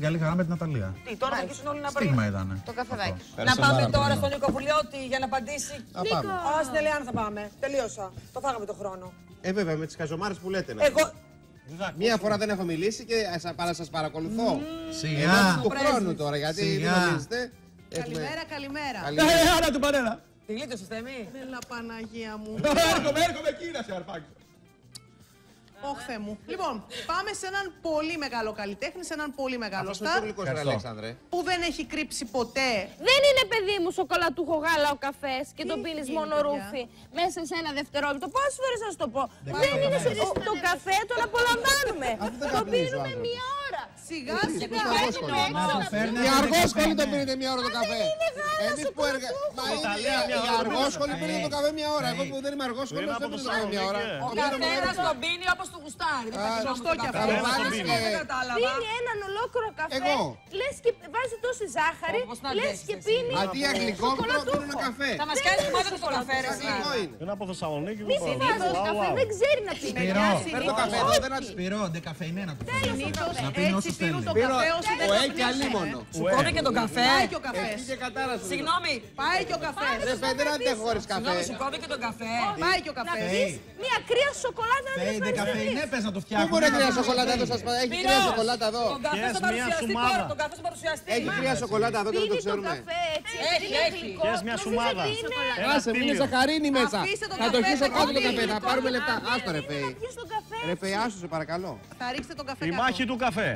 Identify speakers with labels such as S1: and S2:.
S1: Καλή χαρά με την Ναταλία.
S2: Τι, τώρα θα αρχίσουν όλοι να
S1: Στίγμα ήταν.
S3: Το καφεδάκι.
S2: Να πάμε τώρα στον Νίκο Πουλιώτη για να απαντήσει.
S3: Νίκο!
S2: Στην Ελεάνα θα πάμε. Τελείωσα. Το φάγαμε το χρόνο.
S4: Βέβαια, με τις καζομάρες που λέτε.
S2: Εγώ.
S4: Μία φορά δεν έχω μιλήσει και σας παρακολουθώ.
S1: Σιγά.
S4: Του χρόνου τώρα, γιατί
S1: Σιγά.
S4: δεν νομίζετε.
S3: Καλημέρα, καλημέρα.
S1: Άρα του παρέλα.
S2: Τη γλίτωσε, Θέμη.
S3: Έλα, Παναγία μου.
S1: Έρχομαι εκεί να σε αρπάξω.
S3: Όχ, Θεέ μου. Λοιπόν, πάμε σε έναν πολύ μεγάλο καλλιτέχνη, σε έναν πολύ μεγάλο
S4: Αυτός είναι
S3: στάρ
S4: ο γλυκός, ρε Αλέξανδρε.
S3: που δεν έχει κρύψει ποτέ.
S5: Δεν είναι, παιδί μου, σοκολατούχο γάλα ο καφές και
S3: Τι
S5: τον πίνεις
S3: γίνεται,
S5: μόνο
S3: παιδιά?
S5: ρούφι μέσα σε ένα δευτερόλεπτο. Πόσες φορές θα σου το πω. Δεν είναι σε το καφέ, τον απολαμβάνουμε.
S4: Αυτό δεν
S5: Το
S4: καπνίζει ο
S5: πίνουμε
S4: άνθρωπος.
S5: μία ώρα.
S3: Σιγά σιγά.
S4: Οι αργόσχολοι το πίνετε μία ώρα το καφέ. Εμείς που
S5: σοκολατούχο.
S4: οι αργόσχολοι πίνετε το καφέ μία ώρα. Εγώ που δεν είμαι αργόσχολος δεν πίνω το καφέ μία ώρα.
S2: Ο καθένας τον πίνει όπως του γουστάρει.
S3: Σωστό κι αυτό.
S2: Δεν κατάλαβα.
S5: Πίνει έναν ολόκληρο καφέ.
S4: Εγώ.
S5: Λες και βάζει τόση ζάχαρη.
S2: Όπως να
S5: Λες
S2: αντέχεις
S5: και
S2: εσύ.
S5: πίνει.
S4: Αντί για γλυκό πίνω ένα καφέ.
S2: Θα μας κάνεις κουμάτα στο καφέ, ρε εσύ.
S4: Αυτό είναι.
S6: Είναι από Θεσσαλονίκη
S5: Μη
S6: που πάω.
S5: βάζει καφέ, δεν ξέρει να πίνει.
S1: Σπυρό.
S4: Παίρνω το καφέ εδώ, δεν
S1: Σπυρό, ντεκαφεϊμένα του φέρνω.
S3: Συνήθως
S1: Να πίνει όσο
S3: έτσι πίνουν το
S1: θέλει.
S4: Πίνω
S3: καφέ όσοι δεν
S4: το
S3: το
S4: έχει αλίμονο.
S2: Σου κόβει και τον καφέ.
S3: Πάει και ο καφές.
S4: Εκεί και κατάρα σου.
S2: Συγγνώμη.
S3: Πάει και ο καφές.
S4: Ρε παιδί, δεν αντέχω χωρίς καφέ.
S2: Συγγνώμη, σου κόβει και τον καφέ.
S3: Πάει και ο
S5: Να
S3: καφές.
S5: πεις μια κρύα σοκολάτα να
S1: Φέι,
S5: δεν
S1: ντεκαφεϊνέ πες να το
S4: Πού
S1: φτιάχνουμε.
S4: μπορεί κρύα σοκολάτα εδώ σας παρά. Έχει κρύα σοκολάτα εδώ.
S2: Τον καφέ
S6: Πιες
S2: θα
S6: μια
S2: παρουσιαστεί
S6: σουμάδα.
S2: τώρα. Τον καφέ θα παρουσιαστεί.
S4: Έχει κρύα σοκολάτα εδώ και δεν το
S5: πίνει τον
S4: ξέρουμε.
S5: καφέ έτσι.
S2: Έχει,
S5: είναι
S2: έχει.
S5: γλυκό.
S6: Πιες μια
S5: Νομίζετε
S6: σουμάδα.
S5: ότι είναι-
S6: Ένα
S4: Άσε, είναι
S6: πήλιο.
S4: ζαχαρίνη μέσα.
S3: Αφήστε τον
S4: Θα το
S3: καφέ,
S4: χύσω
S3: θα
S4: κάτω το
S3: κόβει.
S4: καφέ. Θα πάρουμε λεπτά.
S5: Είναι
S4: Άστο ρε
S5: να
S4: Φέη.
S5: πιεις τον καφέ
S4: Ρε Φέη, άσου σε παρακαλώ.
S3: Θα ρίξετε τον καφέ
S6: Η
S3: κάτω.
S6: μάχη του καφέ.